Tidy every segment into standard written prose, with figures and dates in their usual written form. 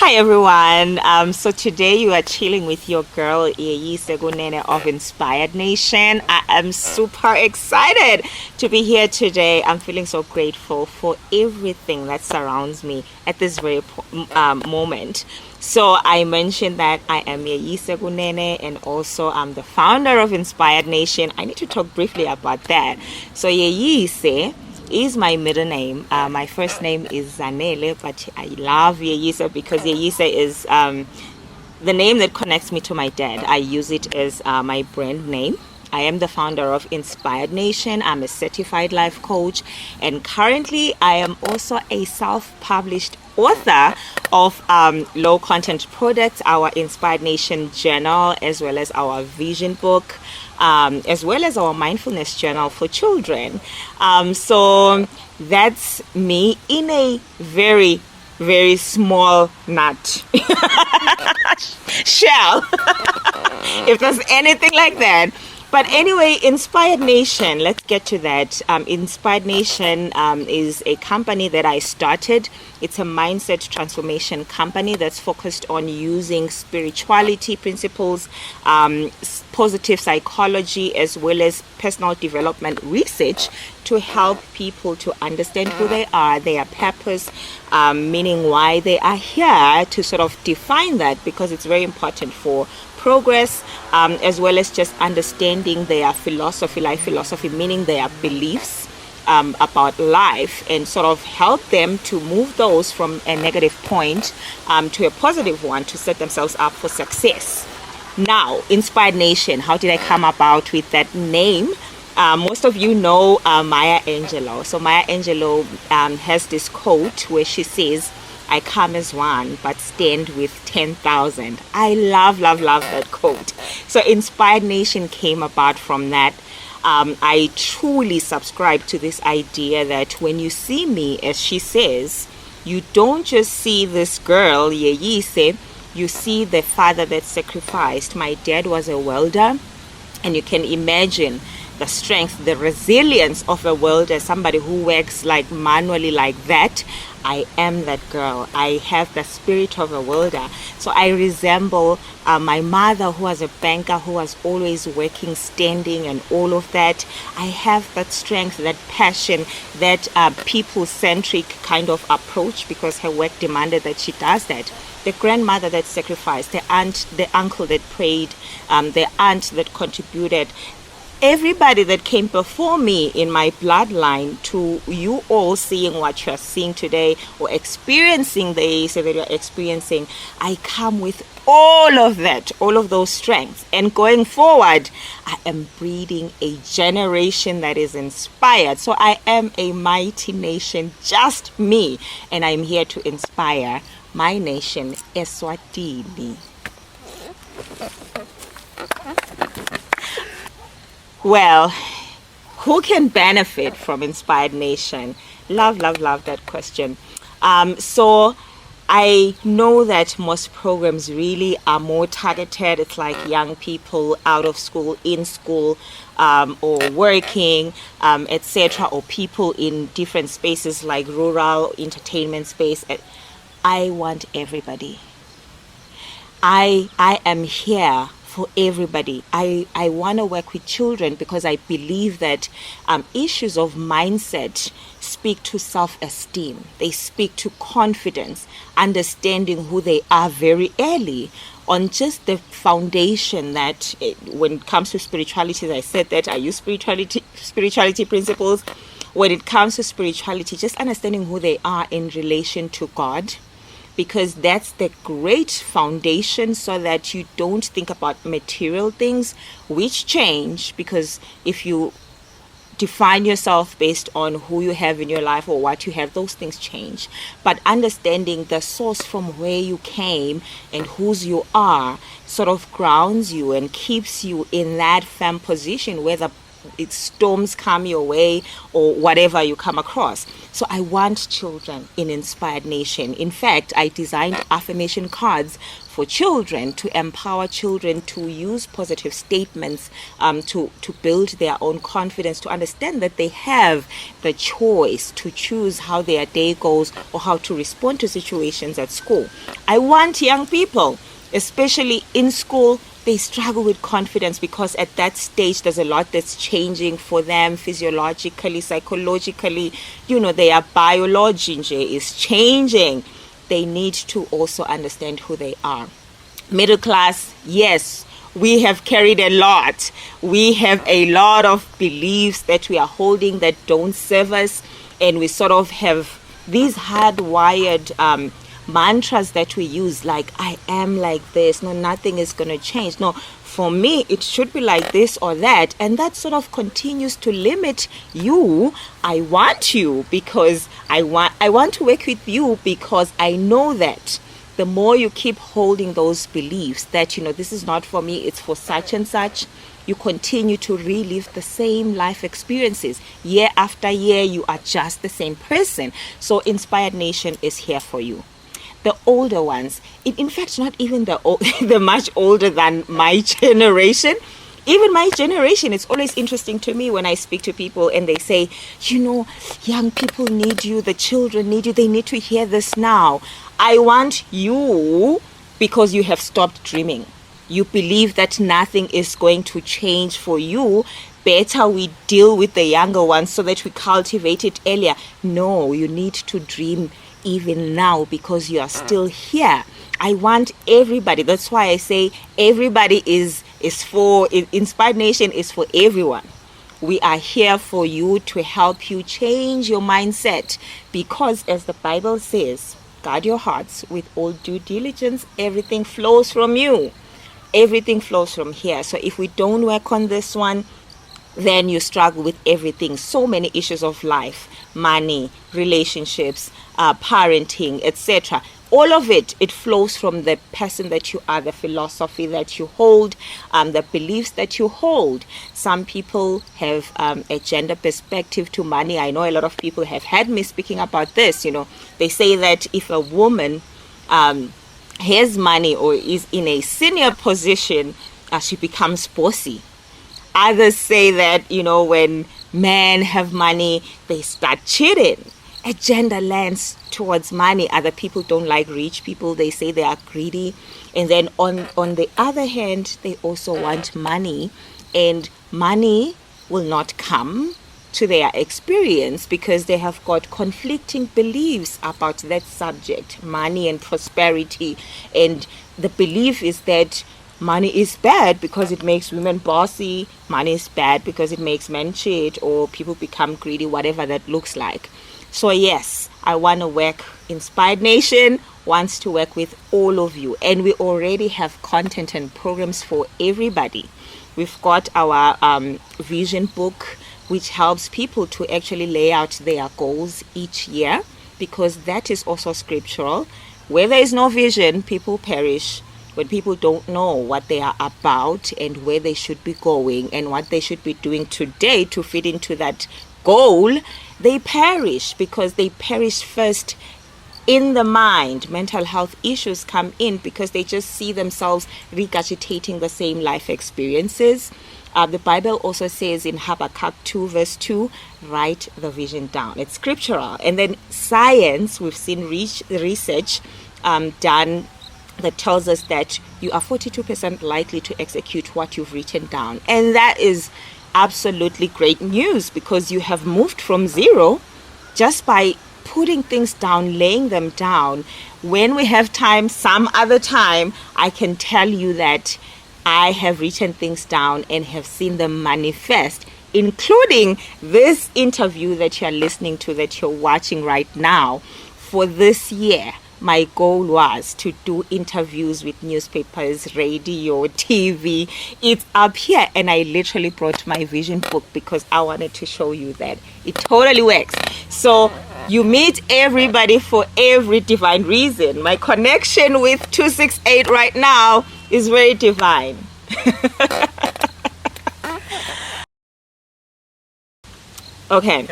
Hi everyone. So today you are chilling with your girl Yeyi Segunene of Inspired Nation. I am super excited to be here today. I'm feeling so grateful for everything that surrounds me at this very moment. So I mentioned that I am Yeyi Segunene and also I'm the founder of Inspired Nation. I need to talk briefly about that. So Yeyi is my middle name. My first name is Zanele, but I love Yeyisa because Yeyisa is the name that connects me to my dad. I use it as my brand name. I am the founder of Inspired Nation. I'm a certified life coach, and currently I am also a self-published author of low content products, our Inspired Nation journal, as well as our vision book, as well as our mindfulness journal for children. So that's me in a very, very small nut shell, if there's anything like that. But anyway, Inspired Nation, let's get to that. Inspired Nation is a company that I started. It's a mindset transformation company that's focused on using spirituality principles, positive psychology, as well as personal development research to help people to understand who they are, their purpose, meaning why they are here, to sort of define that, because it's very important for progress, as well as just understanding their philosophy, life philosophy, meaning their beliefs about life, and sort of help them to move those from a negative point to a positive one to set themselves up for success. Now, Inspired Nation, how did I come about with that name? Most of you know Maya Angelou. So Maya Angelou has this quote where she says, "I come as one, but stand with 10,000. I love, love, love that quote. So Inspired Nation came about from that. I truly subscribe to this idea that when you see me, as she says, you don't just see this girl, Yeyise, you see the father that sacrificed. My dad was a welder, and you can imagine the strength, the resilience of a welder, somebody who works like manually like that. I am that girl. I have the spirit of a welder. So I resemble my mother, who was a banker, who was always working, standing, and all of that. I have that strength, that passion, that people-centric kind of approach, because her work demanded that she does that. The grandmother that sacrificed, the aunt, the uncle that prayed, the aunt that contributed, everybody that came before me in my bloodline, to you all seeing what you're seeing today or experiencing the so that you're experiencing, I come with all of that, all of those strengths. And going forward, I am breeding a generation that is inspired. So I am a mighty nation, just me, and I'm here to inspire my nation, Eswatini. Well, who can benefit from Inspired Nation? Love, love, love that question. So I know that most programs really are more targeted. It's like young people out of school, in school, or working, etc., or people in different spaces like rural entertainment space. I want everybody. I am here for everybody. I want to work with children because I believe that issues of mindset speak to self-esteem. They speak to confidence, understanding who they are very early, on just the foundation that when it comes to spirituality, as I said that I use spirituality principles. When it comes to spirituality, just understanding who they are in relation to God, because that's the great foundation, so that you don't think about material things which change, because if you define yourself based on who you have in your life or what you have, those things change. But understanding the source from where you came and whose you are sort of grounds you and keeps you in that firm position where the storms come your way or whatever you come across. So I want children in Inspired Nation. In fact, I designed affirmation cards for children to empower children to use positive statements, to build their own confidence, to understand that they have the choice to choose how their day goes or how to respond to situations at school. I want young people, especially in school, they struggle with confidence because at that stage there's a lot that's changing for them physiologically, psychologically. Their biology is changing. They need to also understand who they are. Middle class, yes, we have carried a lot. We have a lot of beliefs that we are holding that don't serve us, and we sort of have these hardwired mantras that we use, like I am like this, no, nothing is going to change, no, for me it should be like this or that, and that sort of continues to limit you. I want you because I want to work with you because I know that the more you keep holding those beliefs that this is not for me, it's for such and such, you continue to relive the same life experiences year after year. You are just the same person. So Inspired Nation is here for you. The older ones, in fact, not even the much older than my generation. Even my generation, it's always interesting to me when I speak to people and they say, young people need you, the children need you, they need to hear this now. I want you because you have stopped dreaming. You believe that nothing is going to change for you. Better we deal with the younger ones so that we cultivate it earlier. No, you need to dream even now because you are still here. I want everybody. That's why I say everybody is for Inspired Nation is for everyone. We are here for you to help you change your mindset because, as the Bible says, guard your hearts with all due diligence. Everything flows from you. Everything flows from here. So if we don't work on this one, then you struggle with everything. So many issues of life, money, relationships, parenting, etc. All of it flows from the person that you are, the philosophy that you hold, the beliefs that you hold. Some people have a gender perspective to money. I know a lot of people have had me speaking about this. They say that if a woman has money or is in a senior position, she becomes bossy. Others say that, when men have money, they start cheating. A gender lens towards money. Other people don't like rich people. They say they are greedy. And then on the other hand, they also want money. And money will not come to their experience because they have got conflicting beliefs about that subject, money and prosperity. And the belief is that money is bad because it makes women bossy. Money is bad because it makes men cheat or people become greedy, whatever that looks like. So yes, I want to work. Inspired Nation wants to work with all of you. And we already have content and programs for everybody. We've got our vision book, which helps people to actually lay out their goals each year, because that is also scriptural. Where there is no vision, people perish. When people don't know what they are about and where they should be going and what they should be doing today to fit into that goal, they perish because they perish first in the mind. Mental health issues come in because they just see themselves regurgitating the same life experiences. The Bible also says in Habakkuk 2 verse 2, write the vision down. It's scriptural. And then science, we've seen research done that tells us that you are 42% likely to execute what you've written down. And that is absolutely great news because you have moved from zero just by putting things down, laying them down. When we have time, some other time, I can tell you that I have written things down and have seen them manifest, including this interview that you're listening to, that you're watching right now. For this year, my goal was to do interviews with newspapers, radio, TV. It's up here, and I literally brought my vision book because I wanted to show you that it totally works. So you meet everybody for every divine reason. My connection with 268 right now is very divine. Okay.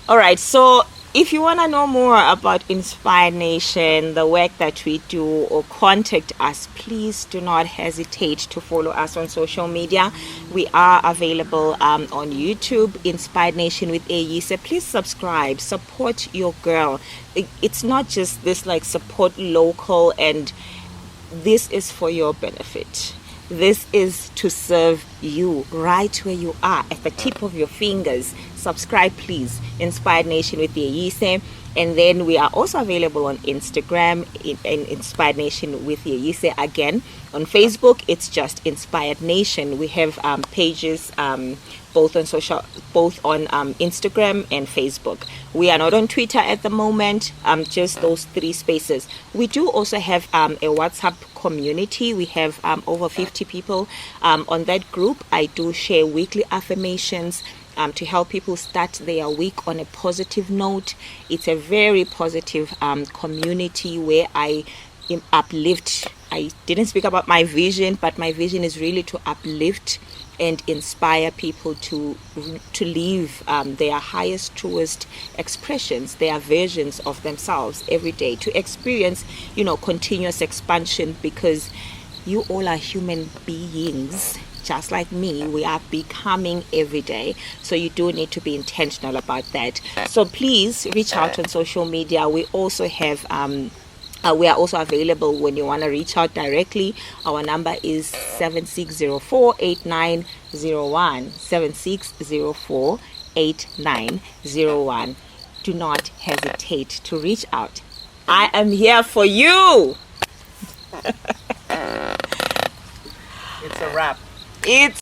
All right. So if you want to know more about Inspired Nation, the work that we do, or contact us, please do not hesitate to follow us on social media. We are available on YouTube, Inspired Nation with Ayise. Please subscribe, support your girl. It's not just this like support local, and this is for your benefit. This is to serve you right where you are, at the tip of your fingers. Subscribe, please. Inspired Nation with the Ayise. And then we are also available on Instagram, in Inspired Nation with the Ayise. Again, on Facebook, it's just Inspired Nation. We have pages both on Instagram and Facebook. We are not on Twitter at the moment, just those three spaces. We do also have a WhatsApp community. We have over 50 people on that group. I do share weekly affirmations to help people start their week on a positive note. It's a very positive community where I uplift. I didn't speak about my vision, but my vision is really to uplift and inspire people to live their highest, truest expressions, their versions of themselves every day, to experience, continuous expansion, because you all are human beings. Just like me, we are becoming every day. So you do need to be intentional about that. So please reach out on social media. We also have we are also available when you want to reach out directly. Our number is 7604-8901. 7604-8901. Do not hesitate to reach out. I am here for you. It's a wrap. It's